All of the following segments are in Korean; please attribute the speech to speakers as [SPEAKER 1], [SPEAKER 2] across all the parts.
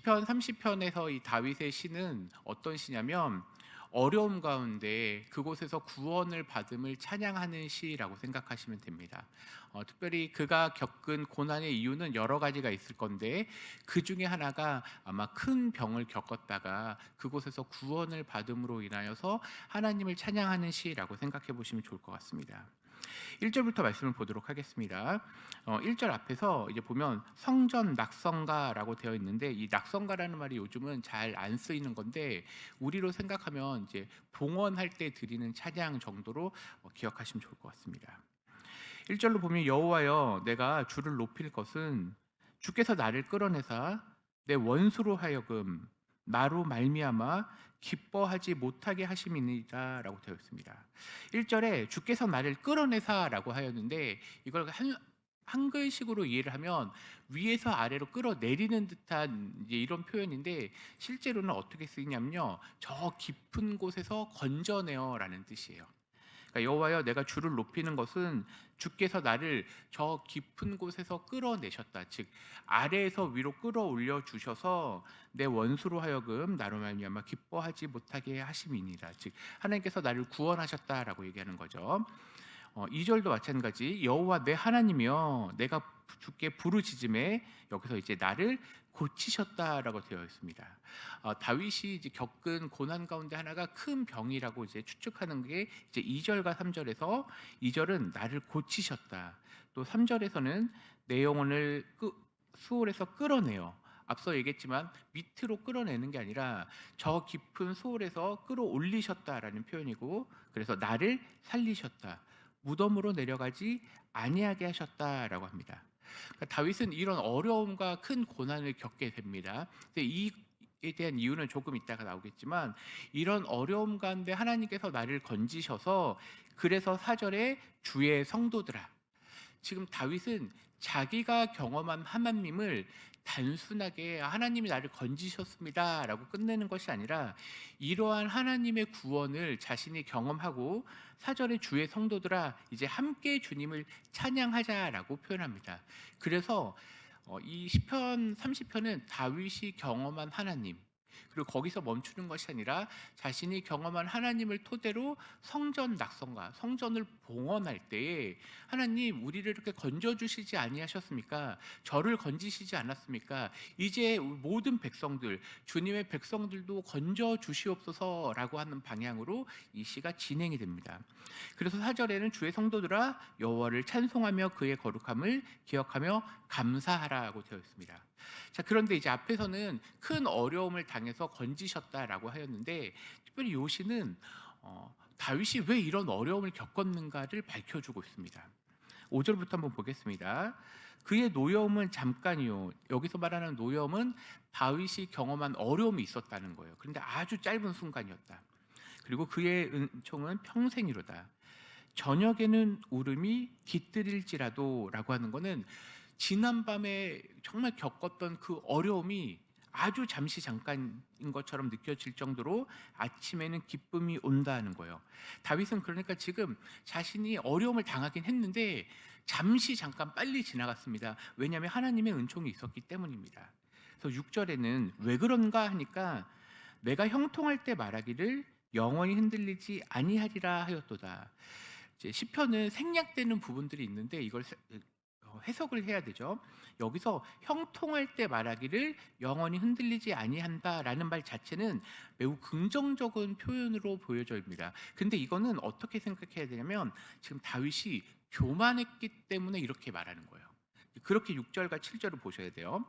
[SPEAKER 1] 시편 30편에서 이 다윗의 시는 어떤 시냐면 어려움 가운데 그곳에서 구원을 받음을 찬양하는 시라고 생각하시면 됩니다. 특별히 그가 겪은 고난의 이유는 여러 가지가 있을 건데 그 중에 하나가 아마 큰 병을 겪었다가 그곳에서 구원을 받음으로 인하여서 하나님을 찬양하는 시라고 생각해 보시면 좋을 것 같습니다. 1절부터 말씀을 보도록 하겠습니다. 1절 앞에서 이제 보면 성전 낙성가라고 되어 있는데 이 낙성가라는 말이 요즘은 잘 안 쓰이는 건데 우리로 생각하면 이제 봉헌할 때 드리는 찬양 정도로 기억하시면 좋을 것 같습니다. 1절로 보면 여호와여 내가 주를 높일 것은 주께서 나를 끌어내사 내 원수로 하여금 나로 말미암아 기뻐하지 못하게 하심이니라라고 되어 있습니다. 1절에 주께서 나를 끌어내사라고 하였는데 이걸 한글식으로 이해를 하면 위에서 아래로 끌어내리는 듯한 이제 이런 표현인데 실제로는 어떻게 쓰이냐면요. 저 깊은 곳에서 건져내어라는 뜻이에요. 그러니까 여호와여 내가 주를 높이는 것은 주께서 나를 저 깊은 곳에서 끌어내셨다. 즉 아래에서 위로 끌어올려 주셔서 내 원수로 하여금 나로 말미암아 기뻐하지 못하게 하심이니라. 즉 하나님께서 나를 구원하셨다라고 얘기하는 거죠. 2절도 마찬가지 여호와 내 하나님이여 내가 주께 부르짖음에 여기서 이제 나를 고치셨다라고 되어 있습니다. 다윗이 이제 겪은 고난 가운데 하나가 큰 병이라고 이제 추측하는 게 이제 2절과 3절에서 2절은 나를 고치셨다. 또 3절에서는 내 영혼을 수월에서 끌어내요. 앞서 얘기했지만 밑으로 끌어내는 게 아니라 저 깊은 수월에서 끌어올리셨다라는 표현이고 그래서 나를 살리셨다. 무덤으로 내려가지 아니하게 하셨다라고 합니다. 그러니까 다윗은 이런 어려움과 큰 고난을 겪게 됩니다. 근데 이에 대한 이유는 조금 이따가 나오겠지만 이런 어려움 가운데 하나님께서 나를 건지셔서 그래서 4절에 주의 성도들아 지금 다윗은 자기가 경험한 하나님을 단순하게 하나님이 나를 건지셨습니다라고 끝내는 것이 아니라 이러한 하나님의 구원을 자신이 경험하고 사절에 주의 성도들아 이제 함께 주님을 찬양하자라고 표현합니다. 그래서 이 시편 30편은 다윗이 경험한 하나님 그리고 거기서 멈추는 것이 아니라 자신이 경험한 하나님을 토대로 성전 낙성과 성전을 봉헌할 때에 하나님 우리를 이렇게 건져 주시지 아니하셨습니까? 저를 건지시지 않았습니까? 이제 모든 백성들 주님의 백성들도 건져 주시옵소서라고 하는 방향으로 이 시가 진행이 됩니다. 그래서 4절에는 주의 성도들아 여호와를 찬송하며 그의 거룩함을 기억하며 감사하라고 되어 있습니다. 자, 그런데 이제 앞에서는 큰 어려움을 당해서 건지셨다라고 하였는데 특별히 요시는 다윗이 왜 이런 어려움을 겪었는가를 밝혀주고 있습니다. 5절부터 한번 보겠습니다. 그의 노여움은 잠깐이요. 여기서 말하는 노여움은 다윗이 경험한 어려움이 있었다는 거예요. 그런데 아주 짧은 순간이었다. 그리고 그의 은총은 평생이로다. 저녁에는 울음이 깃들일지라도 라고 하는 것은 지난밤에 정말 겪었던 그 어려움이 아주 잠시 잠깐인 것처럼 느껴질 정도로 아침에는 기쁨이 온다는 거예요. 다윗은 그러니까 지금 자신이 어려움을 당하긴 했는데 잠시 잠깐 빨리 지나갔습니다. 왜냐하면 하나님의 은총이 있었기 때문입니다. 그래서 6절에는 왜 그런가 하니까 내가 형통할 때 말하기를 영원히 흔들리지 아니하리라 하였도다. 이제 시편은 생략되는 부분들이 있는데 이걸 해석을 해야 되죠. 여기서 형통할 때 말하기를 영원히 흔들리지 아니한다라는 말 자체는 매우 긍정적인 표현으로 보여집니다. 근데 이거는 어떻게 생각해야 되냐면 지금 다윗이 교만했기 때문에 이렇게 말하는 거예요. 그렇게 6절과 7절을 보셔야 돼요.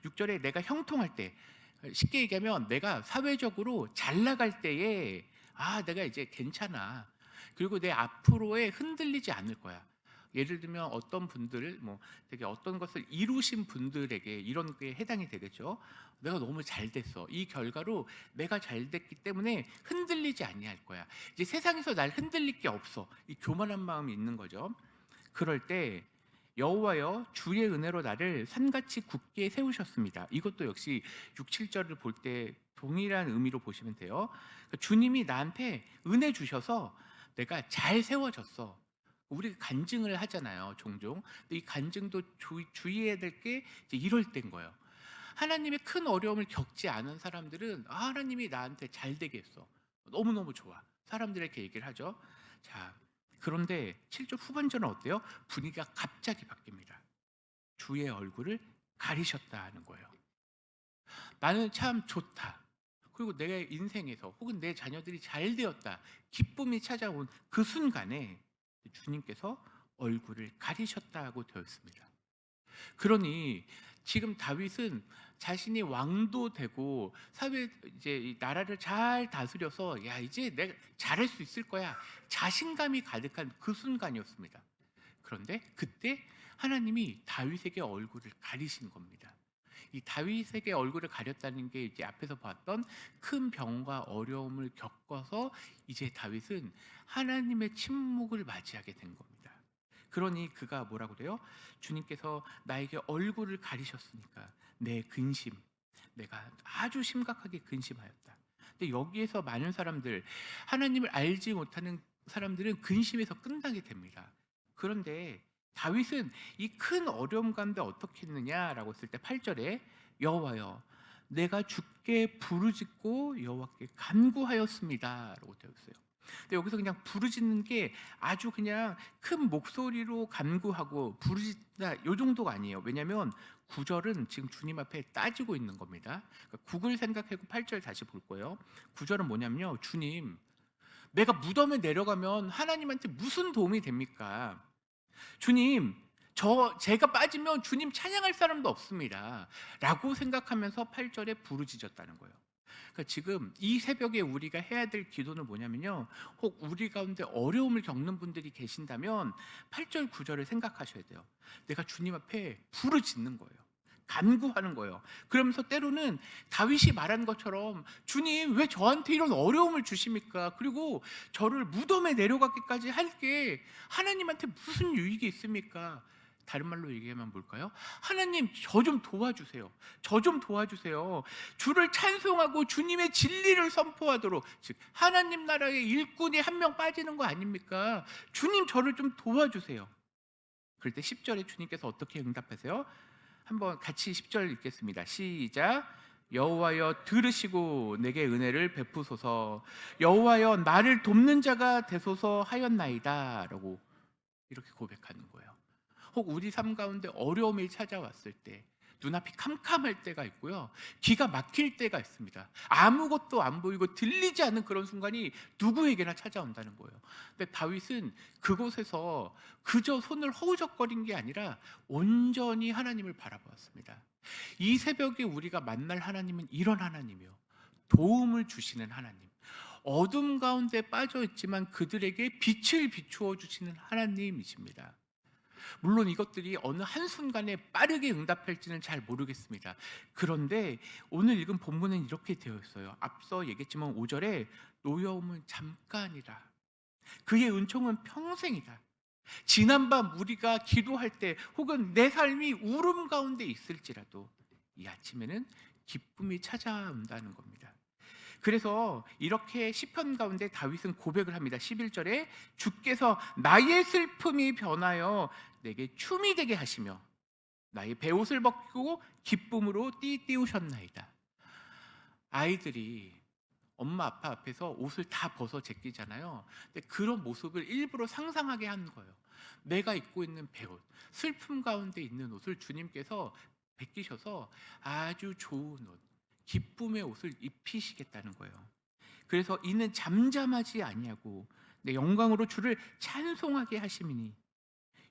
[SPEAKER 1] 6절에 내가 형통할 때 쉽게 얘기하면 내가 사회적으로 잘 나갈 때에 내가 이제 괜찮아. 그리고 내 앞으로에 흔들리지 않을 거야. 예를 들면 어떤 분들 되게 어떤 것을 이루신 분들에게 이런 게 해당이 되겠죠. 내가 너무 잘 됐어. 이 결과로 내가 잘 됐기 때문에 흔들리지 아니할 거야. 이제 세상에서 날 흔들릴 게 없어. 이 교만한 마음이 있는 거죠. 그럴 때 여호와여 주의 은혜로 나를 산같이 굳게 세우셨습니다. 이것도 역시 6, 7절을 볼 때 동일한 의미로 보시면 돼요. 주님이 나한테 은혜 주셔서 내가 잘 세워졌어. 우리 간증을 하잖아요, 종종. 근데 이 간증도 주의해야 될 게 이럴 때인 거예요. 하나님의 큰 어려움을 겪지 않은 사람들은 하나님이 나한테 잘 되게 했어. 너무너무 좋아. 사람들에게 얘기를 하죠. 자, 그런데 7절 후반절은 어때요? 분위기가 갑자기 바뀝니다. 주의 얼굴을 가리셨다 하는 거예요. 나는 참 좋다. 그리고 내 인생에서 혹은 내 자녀들이 잘 되었다. 기쁨이 찾아온 그 순간에 주님께서 얼굴을 가리셨다고 되어 있습니다. 그러니 지금 다윗은 자신이 왕도 되고 사회 이제 이 나라를 잘 다스려서 야 이제 내가 잘할 수 있을 거야 자신감이 가득한 그 순간이었습니다. 그런데 그때 하나님이 다윗에게 얼굴을 가리신 겁니다. 이 다윗에게 얼굴을 가렸다는 게 이제 앞에서 봤던 큰 병과 어려움을 겪어서 이제 다윗은 하나님의 침묵을 맞이하게 된 겁니다. 그러니 그가 뭐라고 그래요? 주님께서 나에게 얼굴을 가리셨으니까 내 근심, 내가 아주 심각하게 근심하였다. 근데 여기에서 많은 사람들, 하나님을 알지 못하는 사람들은 근심에서 끝나게 됩니다. 그런데 다윗은 이 큰 어려움 가운데 어떻게 했느냐라고 했을 때 8절에 여호와여 내가 주께 부르짖고 여호와께 간구하였습니다라고 되어 있어요. 근데 여기서 그냥 부르짖는 게 아주 그냥 큰 목소리로 간구하고 부르짖다 요 정도가 아니에요. 왜냐하면 9절은 지금 주님 앞에 따지고 있는 겁니다. 그러니까 9을 생각하고 8절 다시 볼 거예요. 9절은 뭐냐면요. 주님, 내가 무덤에 내려가면 하나님한테 무슨 도움이 됩니까? 주님, 제가 빠지면 주님 찬양할 사람도 없습니다. 라고 생각하면서 8절에 부르짖었다는 거예요. 그러니까 지금 이 새벽에 우리가 해야 될 기도는 뭐냐면요. 혹 우리 가운데 어려움을 겪는 분들이 계신다면 8절, 9절을 생각하셔야 돼요. 내가 주님 앞에 부르짖는 거예요. 간구하는 거예요. 그러면서 때로는 다윗이 말한 것처럼 주님 왜 저한테 이런 어려움을 주십니까? 그리고 저를 무덤에 내려가기까지 할 게 하나님한테 무슨 유익이 있습니까? 다른 말로 얘기하면 뭘까요? 하나님 저 좀 도와주세요. 저 좀 도와주세요. 주를 찬송하고 주님의 진리를 선포하도록, 즉 하나님 나라의 일꾼이 한 명 빠지는 거 아닙니까? 주님 저를 좀 도와주세요. 그럴 때 10절에 주님께서 어떻게 응답하세요? 한번 같이 10절 읽겠습니다. 시작. 여호와여 들으시고 내게 은혜를 베푸소서. 여호와여 나를 돕는 자가 되소서 하였나이다 라고 이렇게 고백하는 거예요. 혹 우리 삶 가운데 어려움이 찾아왔을 때 눈앞이 캄캄할 때가 있고요. 기가 막힐 때가 있습니다. 아무것도 안 보이고 들리지 않는 그런 순간이 누구에게나 찾아온다는 거예요. 근데 다윗은 그곳에서 그저 손을 허우적거린 게 아니라 온전히 하나님을 바라보았습니다. 이 새벽에 우리가 만날 하나님은 이런 하나님이요. 도움을 주시는 하나님. 어둠 가운데 빠져 있지만 그들에게 빛을 비추어 주시는 하나님이십니다. 물론 이것들이 어느 한순간에 빠르게 응답할지는 잘 모르겠습니다. 그런데 오늘 읽은 본문은 이렇게 되어 있어요. 앞서 얘기했지만 5절에 노여움은 잠깐이라 그의 은총은 평생이다. 지난밤 우리가 기도할 때 혹은 내 삶이 울음 가운데 있을지라도 이 아침에는 기쁨이 찾아온다는 겁니다. 그래서 이렇게 시편 가운데 다윗은 고백을 합니다. 11절에 주께서 나의 슬픔이 변하여 내게 춤이 되게 하시며 나의 베옷을 벗기고 기쁨으로 띠띠우셨나이다. 아이들이 엄마 아빠 앞에서 옷을 다 벗어 제끼잖아요. 근데 그런 모습을 일부러 상상하게 하는 거예요. 내가 입고 있는 베옷, 슬픔 가운데 있는 옷을 주님께서 벗기셔서 아주 좋은 옷, 기쁨의 옷을 입히시겠다는 거예요. 그래서 이는 잠잠하지 아니하고 내 영광으로 주를 찬송하게 하심이니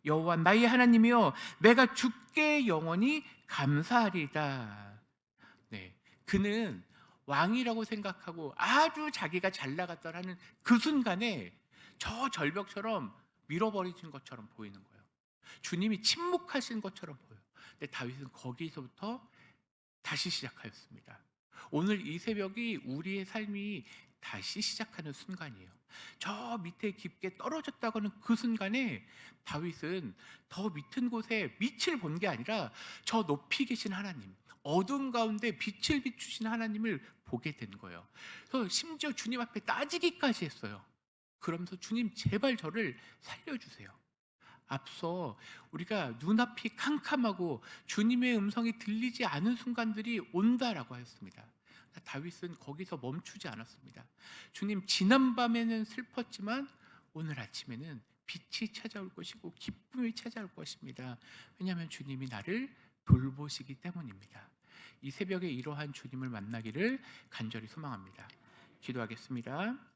[SPEAKER 1] 여호와 나의 하나님이여 내가 주께 영원히 감사하리다. 네, 그는 왕이라고 생각하고 아주 자기가 잘 나갔다라는 그 순간에 저 절벽처럼 밀어버리신 것처럼 보이는 거예요. 주님이 침묵하신 것처럼 보여요. 근데 다윗은 거기서부터 다시 시작하였습니다. 오늘 이 새벽이 우리의 삶이 다시 시작하는 순간이에요. 저 밑에 깊게 떨어졌다고 하는 그 순간에 다윗은 더 밑은 곳에 빛을 본 게 아니라 저 높이 계신 하나님, 어둠 가운데 빛을 비추신 하나님을 보게 된 거예요. 그래서 심지어 주님 앞에 따지기까지 했어요. 그러면서 주님 제발 저를 살려주세요. 앞서 우리가 눈앞이 캄캄하고 주님의 음성이 들리지 않은 순간들이 온다라고 하였습니다. 다윗은 거기서 멈추지 않았습니다. 주님, 지난밤에는 슬펐지만 오늘 아침에는 빛이 찾아올 것이고 기쁨이 찾아올 것입니다. 왜냐하면 주님이 나를 돌보시기 때문입니다. 이 새벽에 이러한 주님을 만나기를 간절히 소망합니다. 기도하겠습니다.